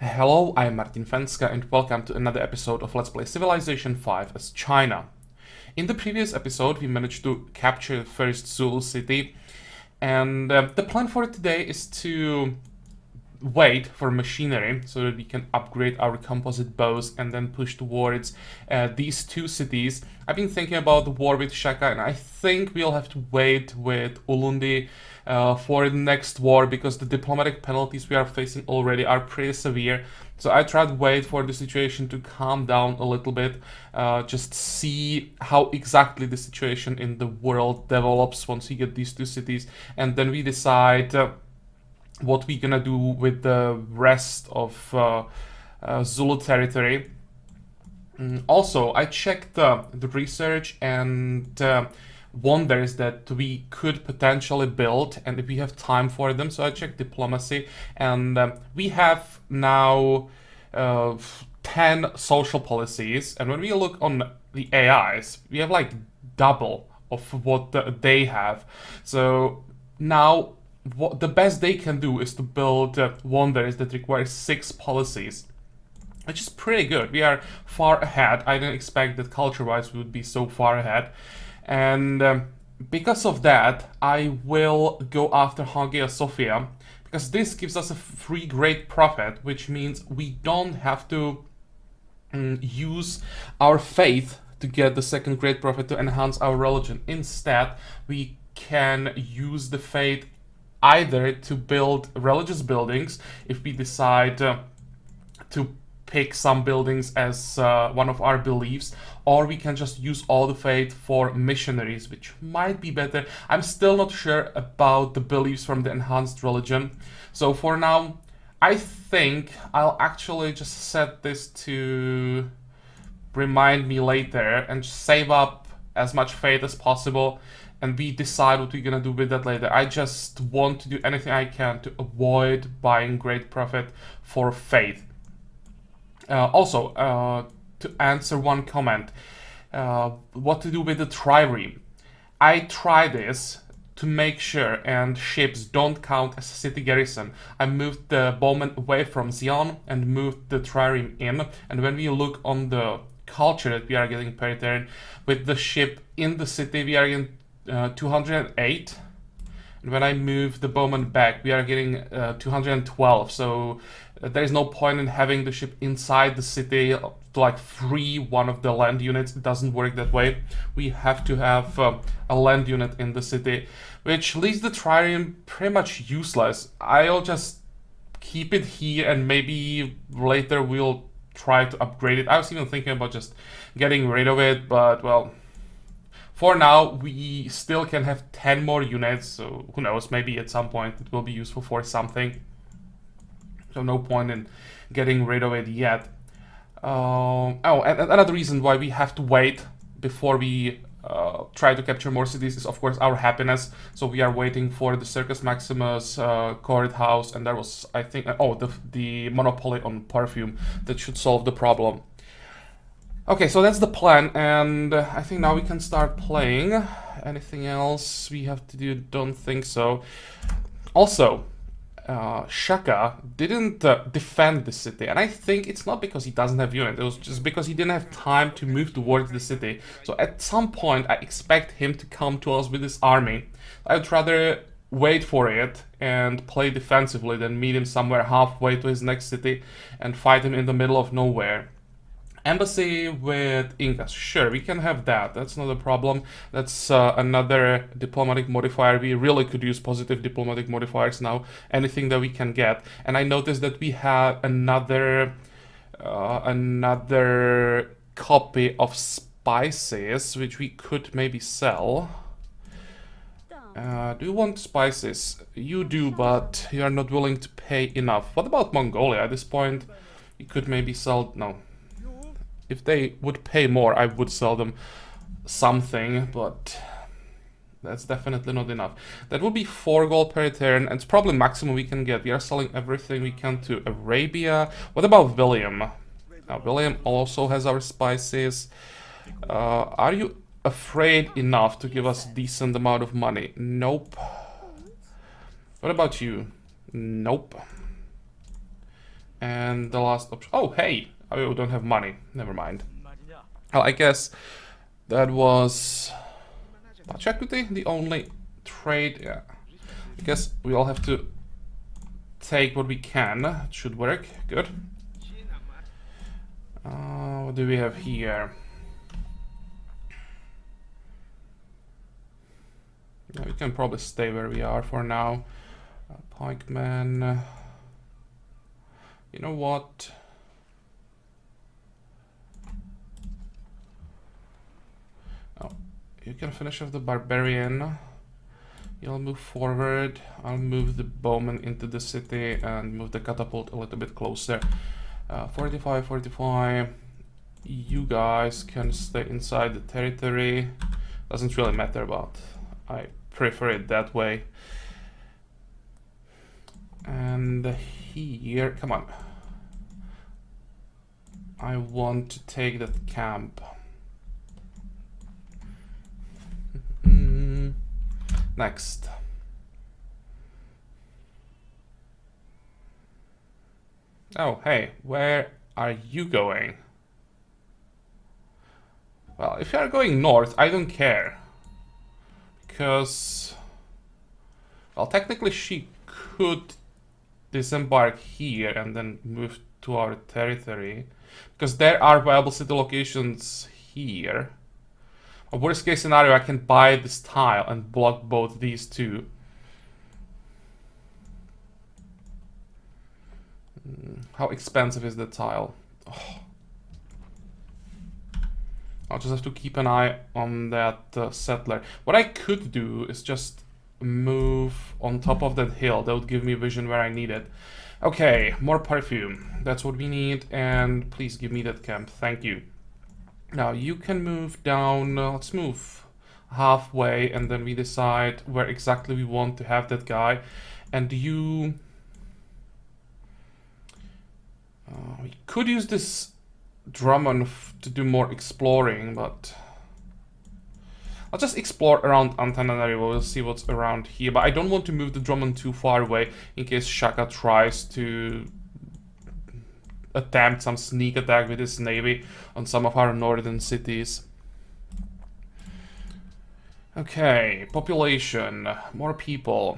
Hello, I'm Martin Fencka and welcome to another episode of Let's Play Civilization 5 as China. In the previous episode we managed to capture the first Zulu city, and the plan for today is to wait for machinery so that we can upgrade our composite bows and then push towards these two cities. I've been thinking about the war with Shaka, and I think we'll have to wait with Ulundi for the next war because the diplomatic penalties we are facing already are pretty severe. So I tried to wait for the situation to calm down a little bit, just see how exactly the situation in the world develops once we get these two cities, and then we decide what we're gonna do with the rest of Zulu territory. Also, I checked the research and wonders that we could potentially build, and if we have time for them. So I checked diplomacy, and we have now 10 social policies. And when we look on the AIs, we have like double of what they have. So now what the best they can do is to build wonders that require 6 policies, which is pretty good. We are far ahead. I didn't expect that culture-wise we would be so far ahead, and because of that I will go after Hagia Sophia, because this gives us a free great prophet, which means we don't have to use our faith to get the second great prophet to enhance our religion. Instead, we can use the faith either to build religious buildings if we decide to pick some buildings as one of our beliefs, or we can just use all the faith for missionaries, which might be better. I'm still not sure about the beliefs from the enhanced religion, so for now I think I'll actually just set this to remind me later and just save up as much faith as possible, and we decide what we're gonna do with that later. I just want to do anything I can to avoid buying great profit for faith. Also, to answer one comment, what to do with the trireme. I try this to make sure and ships don't count as a city garrison. I moved the bowmen away from Xi'an and moved the trireme in, and when we look on the culture that we are getting per turn, with the ship in the city we are getting 208, and when I move the bowman back we are getting 212. So there is no point in having the ship inside the city to like free one of the land units. It doesn't work that way. We have to have a land unit in the city, which leaves the trireme pretty much useless. I'll just keep it here, and maybe later we'll try to upgrade it. I was even thinking about just getting rid of it, but well, for now we still can have 10 more units, so who knows, maybe at some point it will be useful for something. So no point in getting rid of it yet. Oh, and another reason why we have to wait before we try to capture more cities is of course our happiness. So we are waiting for the Circus Maximus courthouse, and there was, I think, the monopoly on perfume that should solve the problem. Okay, so that's the plan, and I think now we can start playing. Anything else we have to do? Don't think so. Also, Shaka didn't defend the city, and I think it's not because he doesn't have units, it was just because he didn't have time to move towards the city. So at some point I expect him to come to us with his army. I'd rather wait for it and play defensively than meet him somewhere halfway to his next city and fight him in the middle of nowhere. Embassy with Incas, sure, we can have that, that's not a problem. That's another diplomatic modifier. We really could use positive diplomatic modifiers now, anything that we can get. And I noticed that we have another copy of spices, which we could maybe sell. Do you want spices? You do, but you are not willing to pay enough. What about Mongolia? At this point, you could maybe sell... no. If they would pay more, I would sell them something, but that's definitely not enough. That would be 4 gold per turn, and it's probably maximum we can get. We are selling everything we can to Arabia. What about William? Now, William also has our spices. Are you afraid enough to give us a decent amount of money? Nope. What about you? Nope. And the last option. Oh, hey! I don't have money. Never mind. Oh, I guess that was Dutch equity, the only trade. Yeah. I guess we all have to take what we can. It should work. Good. What do we have here? Yeah, we can probably stay where we are for now. Pikeman. You know what? Oh, you can finish off the barbarian. You'll move forward. I'll move the bowman into the city and move the catapult a little bit closer. 45, 45. You guys can stay inside the territory. Doesn't really matter, but I prefer it that way. And here, come on. I want to take that camp. Next. Oh, hey, where are you going? Well, if you are going north, I don't care. Because, well, technically she could disembark here and then move to our territory. Because there are viable city locations here. A worst case scenario, I can buy this tile and block both these two. How expensive is the tile? Oh. I'll just have to keep an eye on that settler. What I could do is just move on top of that hill. That would give me vision where I need it. Okay, more perfume. That's what we need. And please give me that camp. Thank you. Now you can move down. Let's move halfway and then we decide where exactly we want to have that guy. And you... we could use this Drummond to do more exploring, but I'll just explore around Antananarivo. We'll see what's around here, but I don't want to move the Drummond too far away in case Shaka tries to attempt some sneak attack with his navy on some of our northern cities. Okay, population, more people.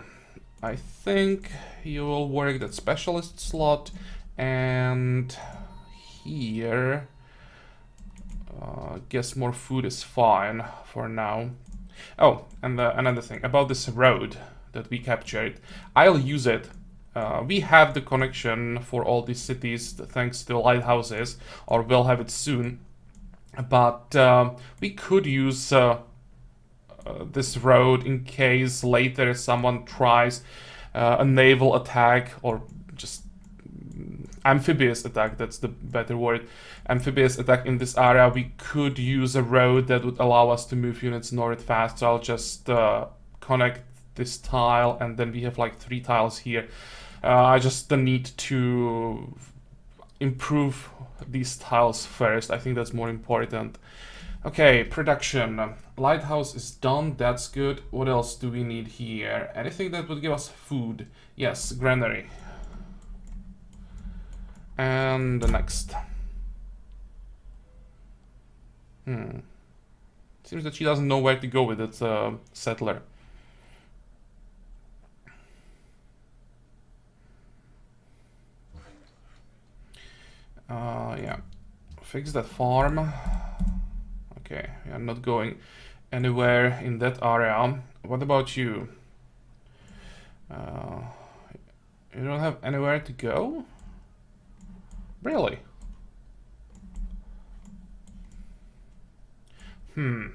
I think you will work that specialist slot, and here, guess more food is fine for now. Oh, and another thing about this road that we captured, I'll use it. We have the connection for all these cities thanks to lighthouses, or we'll have it soon. But we could use this road in case later someone tries a naval attack or just amphibious attack, that's the better word, amphibious attack in this area. We could use a road that would allow us to move units north fast, so I'll just connect this tile and then we have like 3 tiles here. I just need to improve these tiles first. I think that's more important. Okay, production. Lighthouse is done, that's good. What else do we need here? Anything that would give us food? Yes, granary. And the next. Seems that she doesn't know where to go with its settler. Yeah. Fix that farm. Okay, we are not going anywhere in that area. What about you? You don't have anywhere to go? Really? We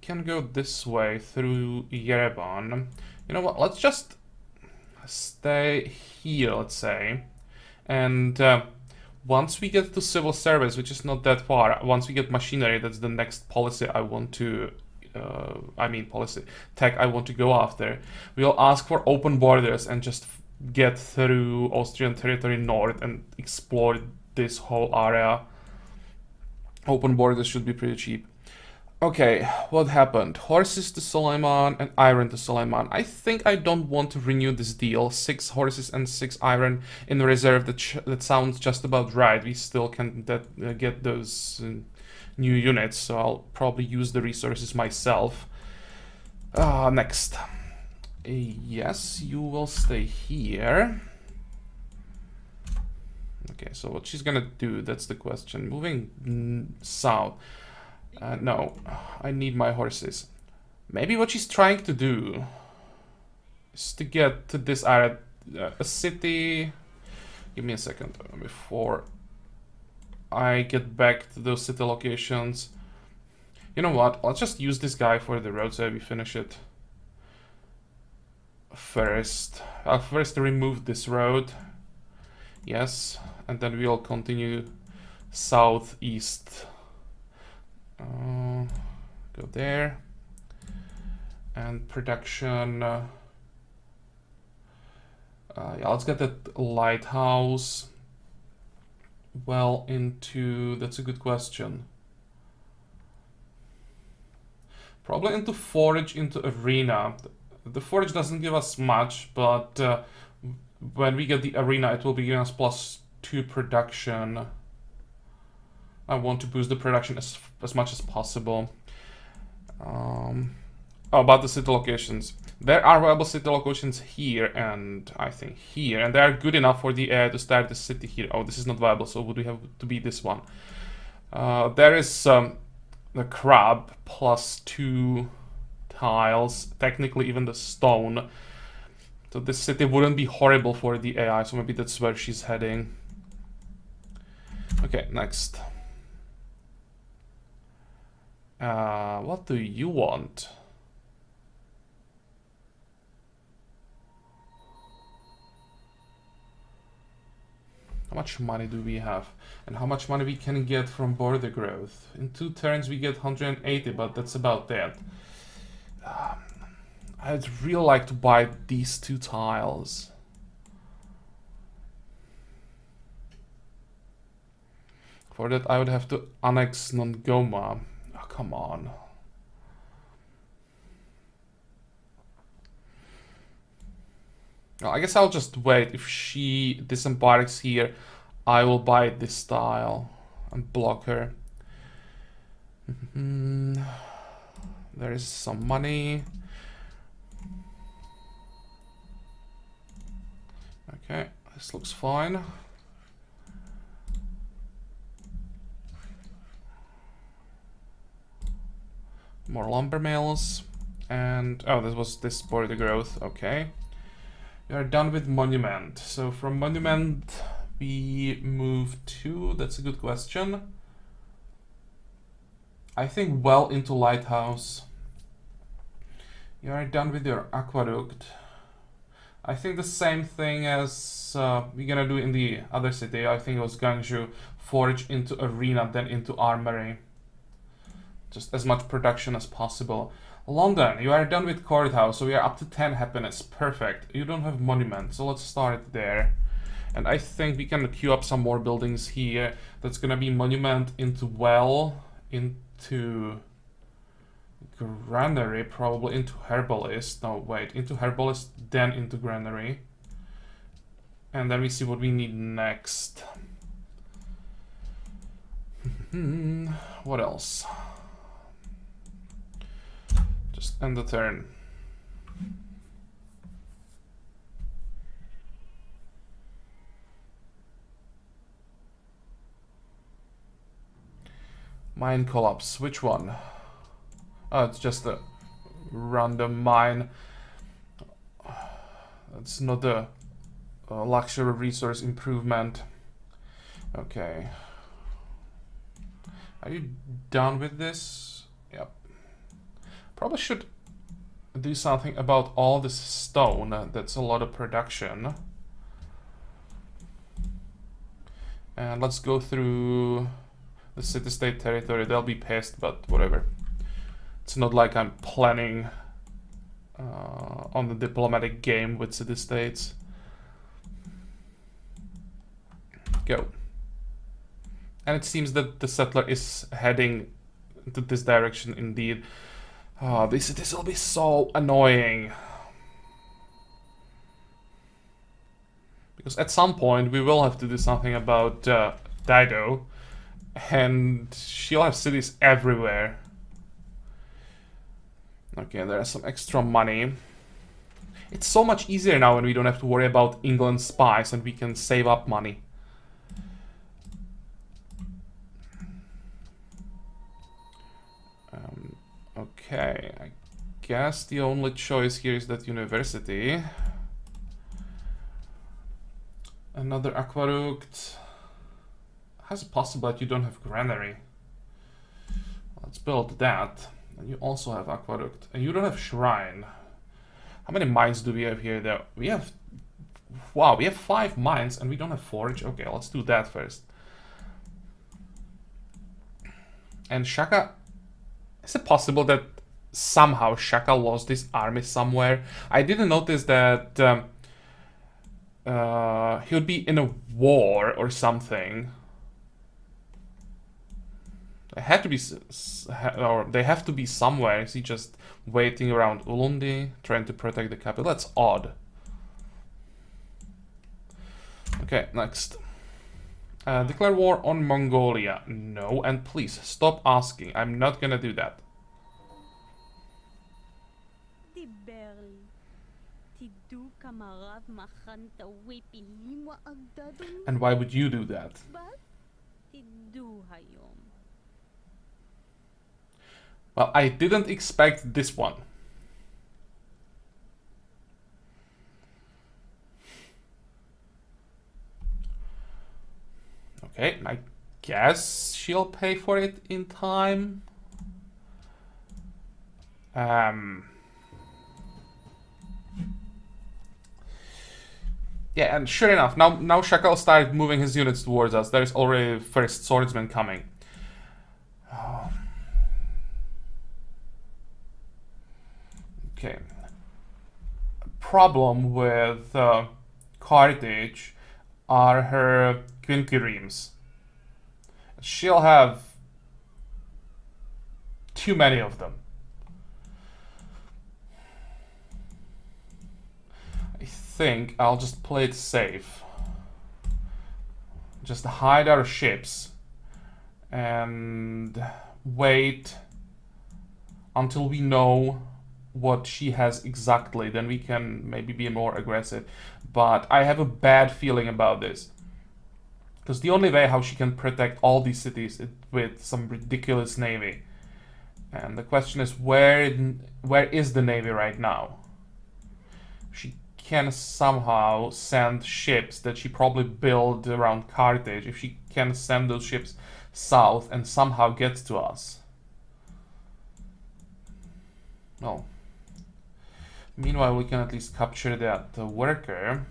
can go this way through Yerevan. You know what? Let's just stay here, let's say. And once we get to civil service, which is not that far, once we get machinery, that's the next policy I want to... policy tech I want to go after. We'll ask for open borders and just get through Austrian territory north and explore this whole area. Open borders should be pretty cheap. Okay, what happened? Horses to Suleiman and iron to Suleiman. I think I don't want to renew this deal. 6 horses and 6 iron in reserve. That sounds just about right. We still can get those new units, so I'll probably use the resources myself. Next. Yes, you will stay here. Okay, so what she's gonna do, that's the question. Moving south. No, I need my horses. Maybe what she's trying to do is to get to this area, a city. Give me a second before I get back to those city locations. You know what? Let's just use this guy for the road so we finish it first. I'll first remove this road. Yes, and then we'll continue southeast. Go there. And production. Yeah, let's get that lighthouse well into. That's a good question. Probably into forage, into arena. The forage doesn't give us much, but when we get the arena, it will be giving us +2 production. I want to boost the production as much as possible. About the city locations. There are viable city locations here, and I think here, and they are good enough for the AI to start the city here. Oh, this is not viable, so would we have to be this one? There is the crab +2 tiles, technically even the stone. So this city wouldn't be horrible for the AI, so maybe that's where she's heading. Okay, next. What do you want? How much money do we have? And how much money we can get from border growth? In 2 turns we get 180, but that's about that. I'd really like to buy these 2 tiles. For that I would have to annex Nongoma. Oh, come on. Well, I guess I'll just wait. If she disembarks here, I will buy this tile and block her. There is some money. Okay, this looks fine. More lumber mills. And, oh, this was this border growth, okay. We are done with monument. So from monument we move to, that's a good question. I think well into lighthouse. You are done with your aqueduct. I think the same thing as we're gonna do in the other city. I think it was Ganju. Forge into arena, then into armory. Just as much production as possible. London, you are done with courthouse, so we are up to 10 happiness. Perfect. You don't have monument, so let's start there. And I think we can queue up some more buildings here. That's gonna be monument into well, into granary, probably into herbalist. No, wait, into herbalist, then into granary. And then we see what we need next. What else? Just end the turn. Mine collapse. Which one? Oh, it's just a random mine. It's not a luxury resource improvement. Okay. Are you done with this? Yep. Probably should do something about all this stone. That's a lot of production. And let's go through the city-state territory. They'll be pissed, but whatever. It's not like I'm planning on the diplomatic game with city-states. Go. And it seems that the settler is heading into this direction indeed. This will be so annoying. Because at some point we will have to do something about Dido. And she'll have cities everywhere. Okay, there's some extra money. It's so much easier now when we don't have to worry about England's spies and we can save up money. Okay, I guess the only choice here is that university. Another aqueduct. How's it possible that you don't have granary? Let's build that. And you also have aqueduct. And you don't have shrine. How many mines do we have here though? We have... Wow, we have 5 mines and we don't have forge. Okay, let's do that first. And Shaka... Is it possible that somehow Shaka lost his army somewhere? I didn't notice that he would be in a war or something. They had to be, or they have to be somewhere. Is he just waiting around Ulundi, trying to protect the capital? That's odd. Okay, next. Declare war on Mongolia. No, and please stop asking. I'm not gonna do that. And why would you do that? Well, I didn't expect this one. Okay, I guess she'll pay for it in time. Yeah, and sure enough, now Shakal started moving his units towards us. There's already first swordsman coming. Okay. Problem with Cartage are her quinquiremes. She'll have too many of them. I think I'll just play it safe. Just hide our ships and wait until we know what she has exactly, then we can maybe be more aggressive. But I have a bad feeling about this. Because the only way how she can protect all these cities is with some ridiculous navy. And the question is, where is the navy right now? She can somehow send ships that she probably built around Carthage. If she can send those ships south and somehow get to us. Well, meanwhile we can at least capture that worker.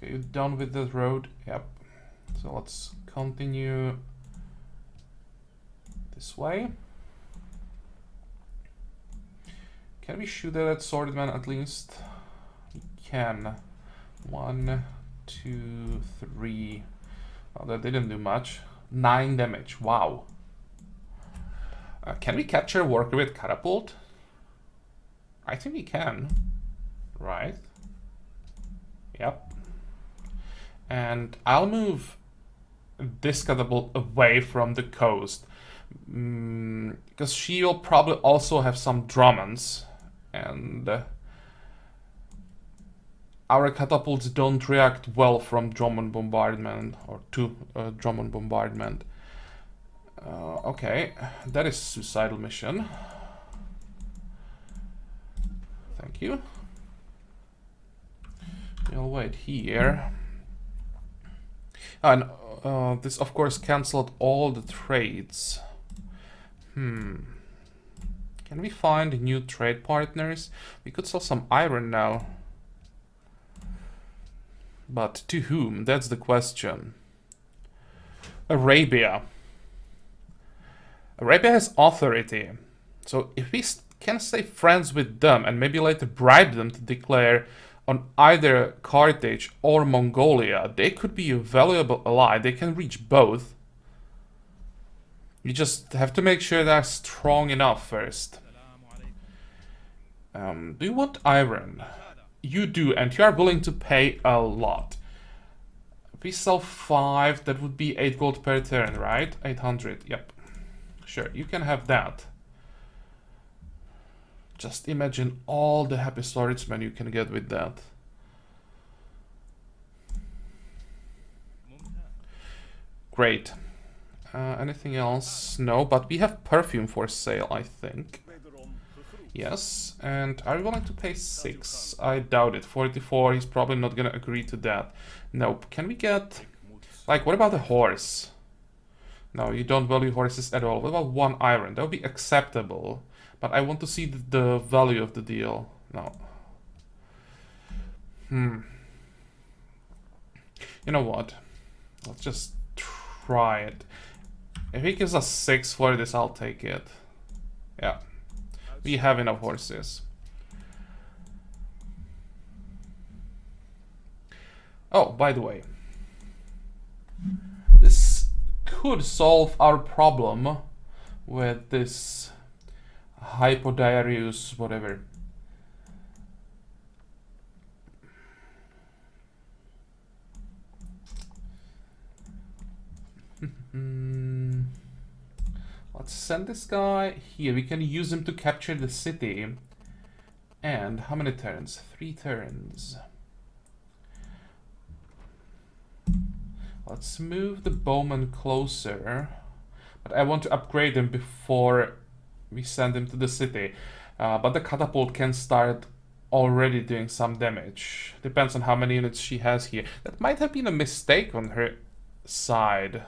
Okay, you done with the road? Yep. So let's continue this way. Can we shoot at swordman at least? We can. 1, 2, 3. Oh, that didn't do much. 9 damage. Wow. Can we capture a worker with catapult? I think we can. Right. Yep. And I'll move this catapult away from the coast. Because she'll probably also have some Drummonds. And our catapults don't react well from Drummond bombardment, or to Drummond bombardment. Okay, that is suicidal mission. Thank you. We'll wait here. And this of course cancelled all the trades. Can we find new trade partners? We could sell some iron now. But to whom? That's the question. Arabia. Arabia has authority. So if we can stay friends with them and maybe later bribe them to declare on either Cartage or Mongolia, they could be a valuable ally. They can reach both. You just have to make sure they're strong enough first. Do you want iron? You do, and you are willing to pay a lot. If we sell 5, that would be 8 gold per turn, right? 800, yep. Sure, you can have that. Just imagine all the happy swordsmen you can get with that. Great. Anything else? No, but we have perfume for sale, I think. Yes, and are you willing to pay 6? I doubt it. 44, he's probably not gonna agree to that. Nope. Can we get... Like, what about a horse? No, you don't value horses at all. What about 1 iron? That would be acceptable. But I want to see the value of the deal. No. You know what? Let's just try it. If he gives us 6 for this, I'll take it. Yeah. We have enough horses. Oh, by the way. This could solve our problem with this Hypodiarius, whatever. Let's send this guy here. We can use him to capture the city. And how many turns? 3 turns. Let's move the bowman closer. But I want to upgrade him before we send him to the city. But the catapult can start already doing some damage. Depends on how many units she has here. That might have been a mistake on her side.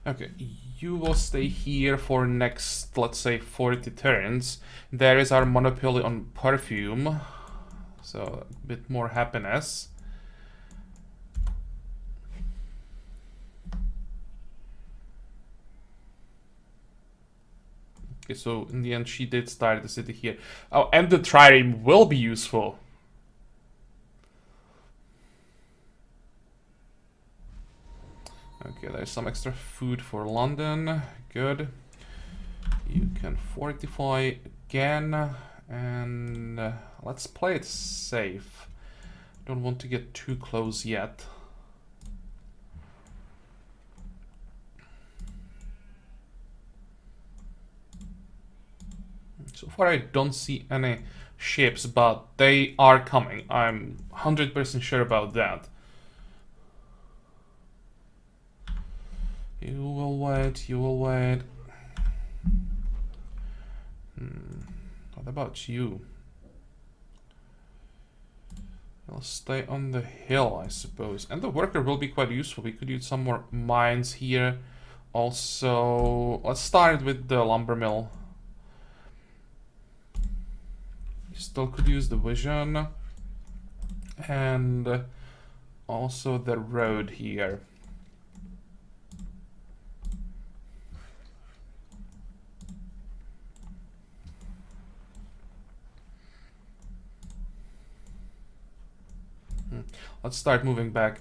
Okay, you will stay here for next, let's say, 40 turns. There is our monopoly on perfume. So, a bit more happiness. Okay, so in the end she did start the city here. Oh, and the trireme will be useful. Okay, there's some extra food for London. Good. You can fortify again. And let's play it safe. Don't want to get too close yet. So far I don't see any ships, but they are coming. I'm 100% sure about that. You will wait, you will wait. What about you? I'll stay on the hill, I suppose. And the worker will be quite useful. We could use some more mines here. Also, let's start with the lumber mill. You still could use the vision. And also the road here. Let's start moving back.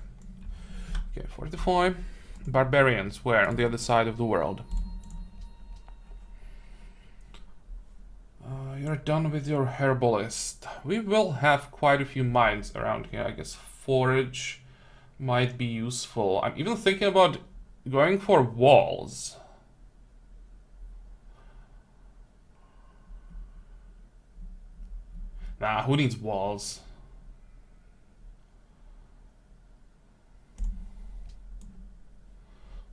Okay, 45. Barbarians, where? On the other side of the world. You're done with your herbalist. We will have quite a few mines around here. I guess forage might be useful. I'm even thinking about going for walls. Nah, who needs walls?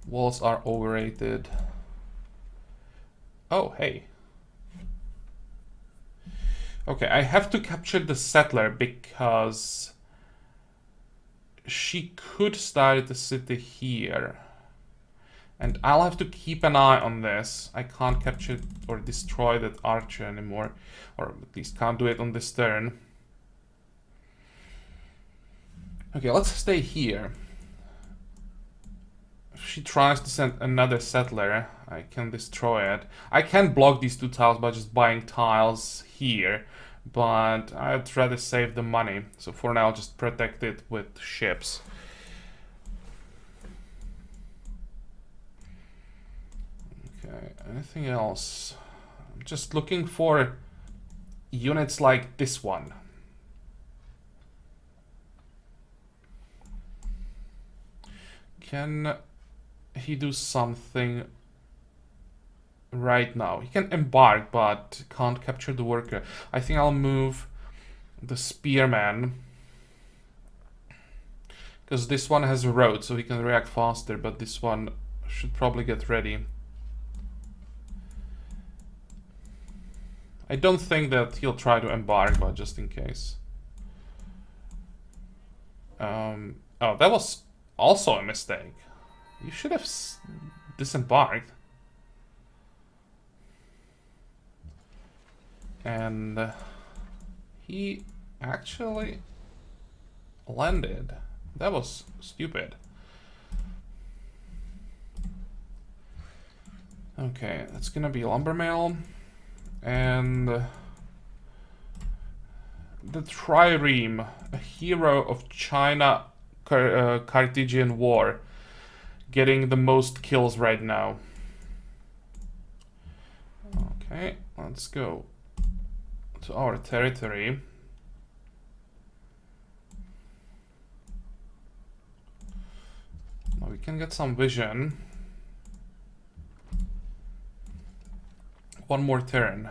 Walls are overrated. Oh, hey. Okay, I have to capture the settler because she could start the city here. And I'll have to keep an eye on this. I can't capture or destroy that archer anymore. Or at least can't do it on this turn. Okay, let's stay here. if she tries to send another settler, I can destroy it. I can block these 2 tiles by just buying tiles here, but I'd rather save the money. So for now, I'll just protect it with ships. Okay, anything else? I'm just looking for units like this one. Can he do something right now? He can embark, but can't capture the worker. I think I'll move the spearman, because this one has a road, so he can react faster, but this one should probably get ready. I don't think that he'll try to embark, but just in case. Oh, that was also a mistake. You should have disembarked. And he actually landed. That was stupid. Okay, that's gonna be lumber mill. And the trireme, a hero of China Carthagian War, getting the most kills right now. Okay, let's go to our territory. Now we can get some vision. One more turn.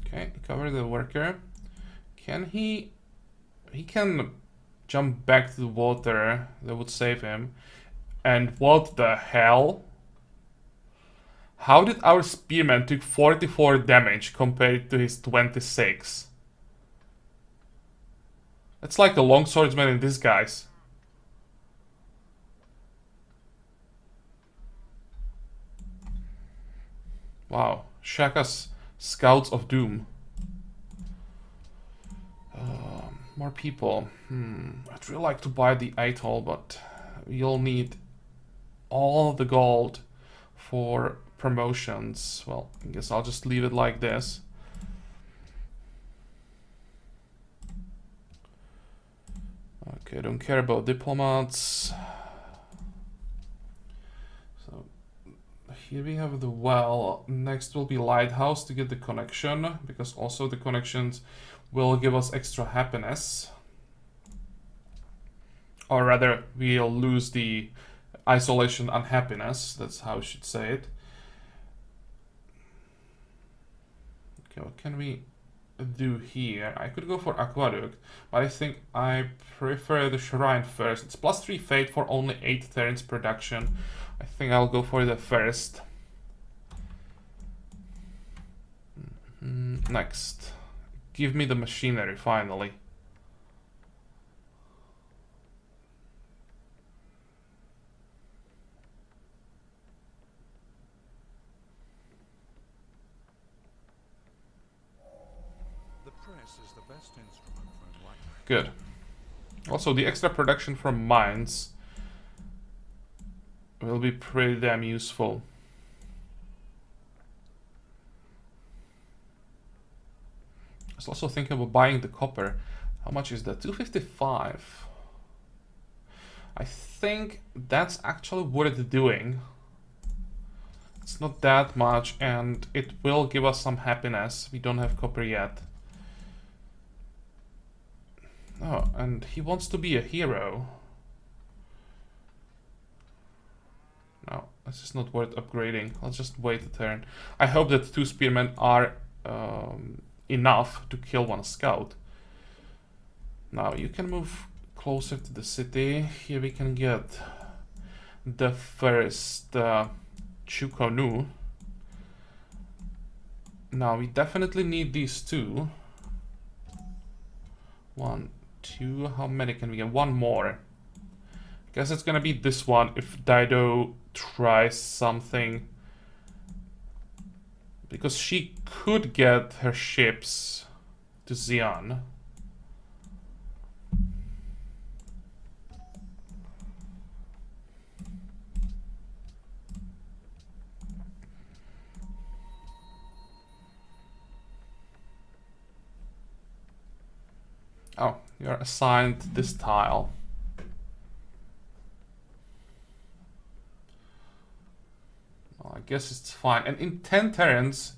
Okay, cover the worker. Can he can jump back to the water. That would save him. And what the hell? How did our spearman took 44 damage compared to his 26? That's like a longswordsman in disguise. Wow, Shaka's Scouts of Doom. More people. I'd really like to buy the atoll, but you'll need all the gold for promotions. Well, I guess I'll just leave it like this. Okay, don't care about diplomats. So here we have the well. Next will be lighthouse to get the connection, because also the connections will give us extra happiness. Or rather, we'll lose the isolation unhappiness. That's how I should say it. Okay, what can we do here? I could go for aqueduct, but I think I prefer the shrine first. It's +3 fate for only 8 turns production. I think I'll go for the first. Next. Give me the machinery, finally. The press is the best instrument for enlightenment. Good. Also, the extra production from mines will be pretty damn useful. I was also thinking about buying the copper. How much is that? 255. I think that's actually worth doing. It's not that much, and it will give us some happiness. We don't have copper yet. Oh, and he wants to be a hero. No, this is not worth upgrading. I'll just wait a turn. I hope that 2 spearmen are enough to kill 1 scout. Now you can move closer to the city. Here we can get the first Chukonu. Now we definitely need these 2. 1, 2. How many can we get? 1 more. Guess it's gonna be this one if Dido tries something. Because she could get her ships to Xi'an. Oh, you're assigned this tile. Well, I guess it's fine. And in 10 turns,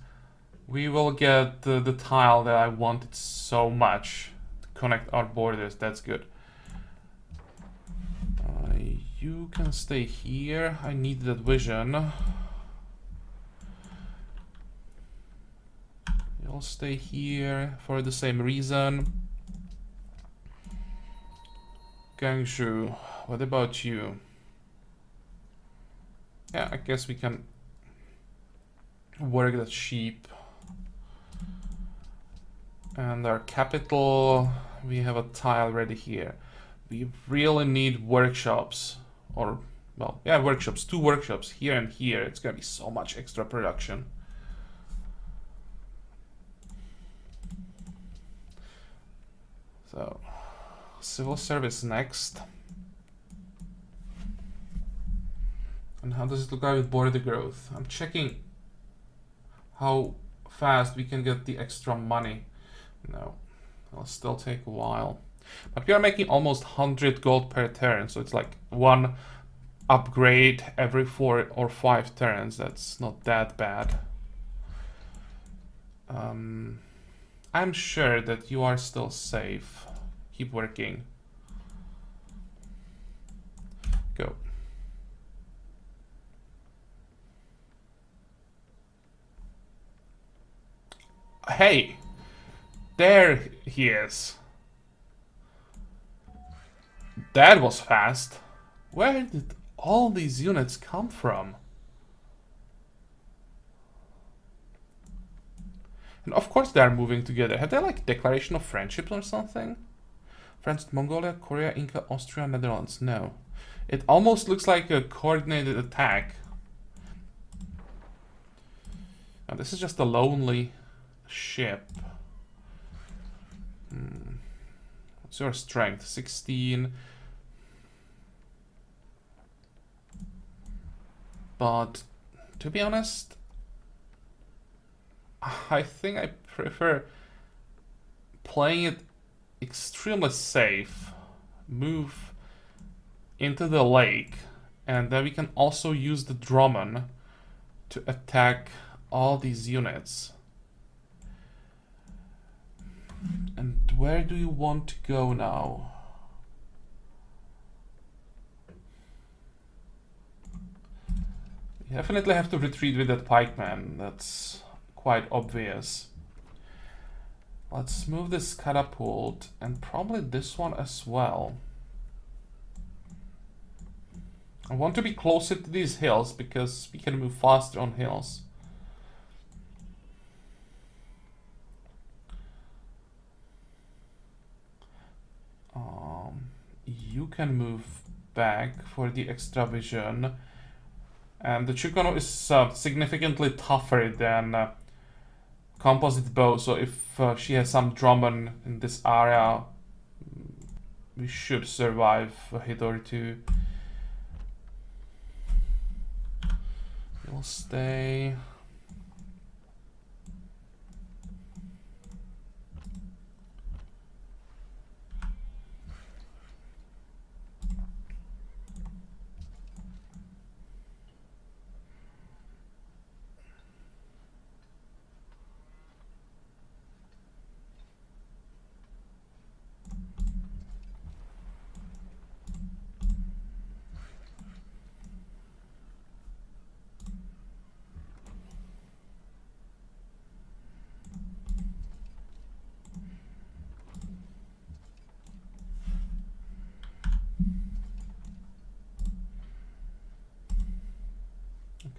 we will get the tile that I wanted so much to connect our borders. That's good. You can stay here. I need that vision. You'll stay here for the same reason. Gangshu, what about you? Yeah, I guess we can work that sheep. And our capital, we have a tile ready here. We really need workshops. Or, well, yeah, workshops. 2 workshops here and here. It's gonna be so much extra production. So, civil service next. And how does it look like with border growth? I'm checking how fast we can get the extra money. No, it'll still take a while. But we are making almost 100 gold per turn, so it's like 1 upgrade every 4 or 5 turns. That's not that bad. I'm sure that you are still safe. Keep working. Go. Hey! There he is. That was fast. Where did all these units come from? And of course they are moving together. Have they like declaration of friendship or something? France, Mongolia, Korea, Inca, Austria, Netherlands. No. It almost looks like a coordinated attack. Now, this is just a lonely ship. What's your strength? 16. But to be honest, I think I prefer playing it extremely safe. Move into the lake, and then we can also use the Drummond to attack all these units. And where do you want to go now? You definitely have to retreat with that pikeman. That's quite obvious. Let's move this catapult and probably this one as well. I want to be closer to these hills because we can move faster on hills. You can move back for the extra vision. And the Chukano is significantly tougher than composite bow, so if she has some Drummond in this area, we should survive a hit or two. We'll stay.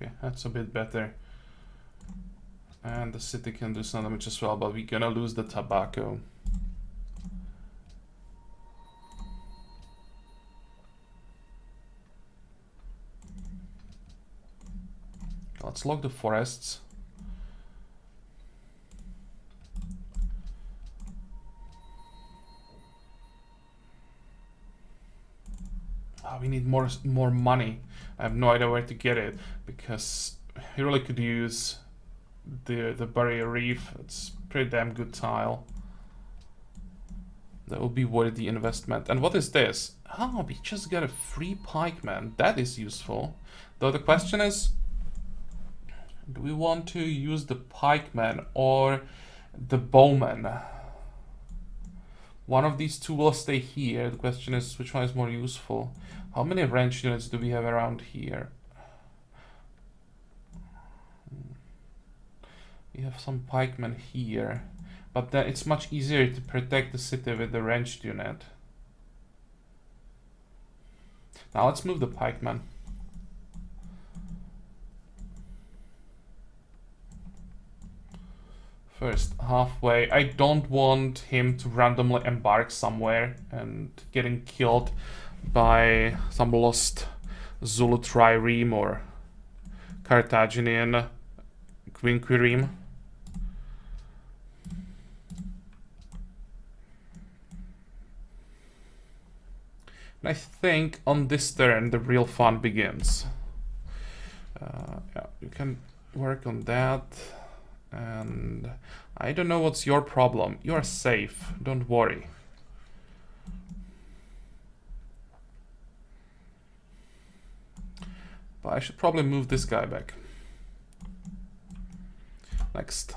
Okay, that's a bit better. And the city can do some damage as well, but we're gonna lose the tobacco. Let's log the forests. Oh, we need more money. I have no idea where to get it because he really could use the barrier reef. It's pretty damn good tile. That will be worth the investment. And what is this? Oh, we just got a free pikeman. That is useful. Though the question is, do we want to use the pikeman or the bowman? One of these two will stay here. The question is, which one is more useful? How many range units do we have around here? We have some pikemen here. But then it's much easier to protect the city with the ranged unit. Now let's move the pikeman. First, halfway. I don't want him to randomly embark somewhere and getting killed by some lost Zulu trireme or Carthaginian quinquireme. And I think on this turn the real fun begins. Yeah, you can work on that. And I don't know what's your problem. You are safe. Don't worry. But I should probably move this guy back. Next.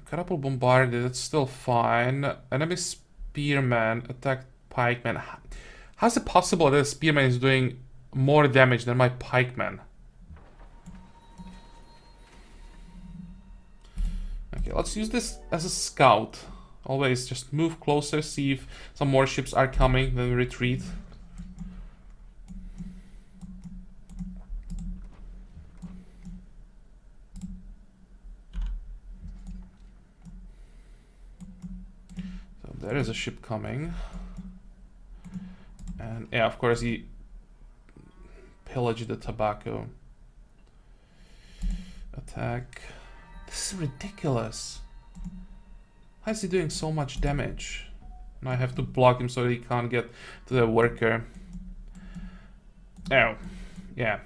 Catapult bombarded, it's still fine. Enemy spearman attacked pikeman. How's it possible that a spearman is doing more damage than my pikeman? Okay, let's use this as a scout. Always just move closer, see if some more ships are coming, then retreat. So there is a ship coming. And yeah, of course he pillaged the tobacco. Attack. This is ridiculous. Why is he doing so much damage? Now I have to block him so he can't get to the worker. Oh, yeah.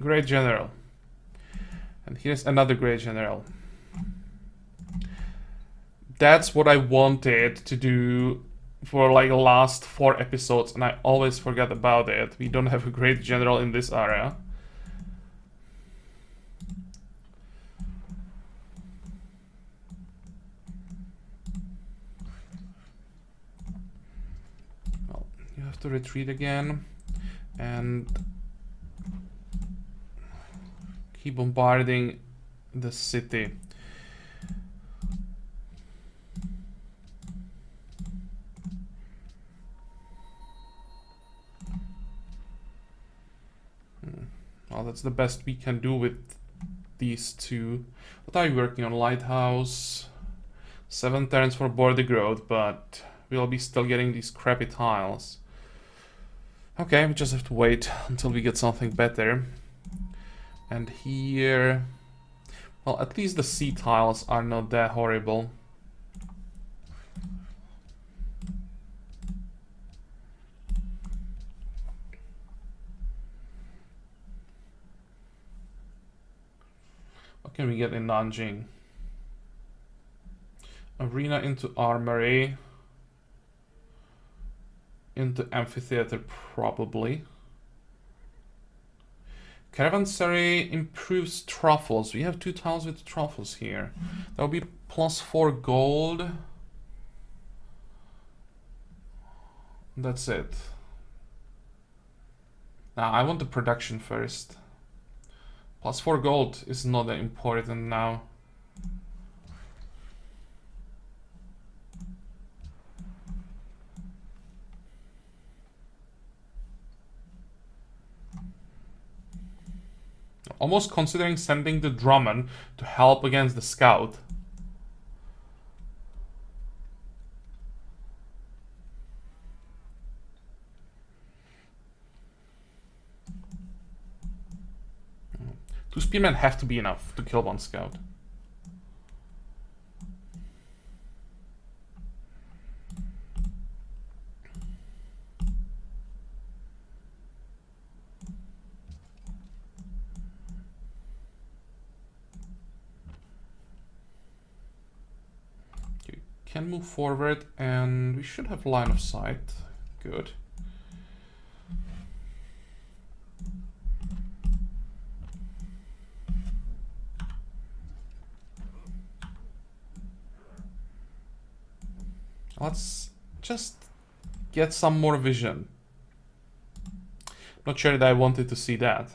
Great general. And here's another great general. That's what I wanted to do for like the last 4 episodes, and I always forget about it. We don't have a great general in this area. To retreat again and keep bombarding the city. Well, that's the best we can do with these two. What are you working on? Lighthouse. 7 turns for border growth, but we'll be still getting these crappy tiles. Okay, we just have to wait until we get something better. And here... well, at least the sea tiles are not that horrible. What can we get in Nanjing? Arena into armory. Into amphitheater, probably. Caravanserai improves truffles. We have 2 tiles with truffles here. That will be +4 gold. That's it. Now, I want the production first. +4 gold is not that important now. Almost considering sending the Drummond to help against the scout. Two spearmen have to be enough to kill 1 scout. can move forward, and we should have line of sight. Good. Let's just get some more vision. Not sure that I wanted to see that.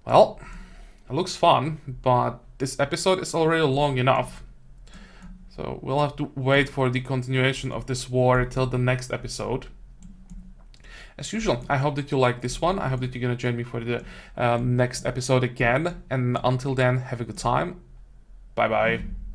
Well, it looks fun, but this episode is already long enough. So we'll have to wait for the continuation of this war till the next episode. As usual, I hope that you like this one. I hope that you're gonna join me for the next episode again. And until then, have a good time. Bye bye.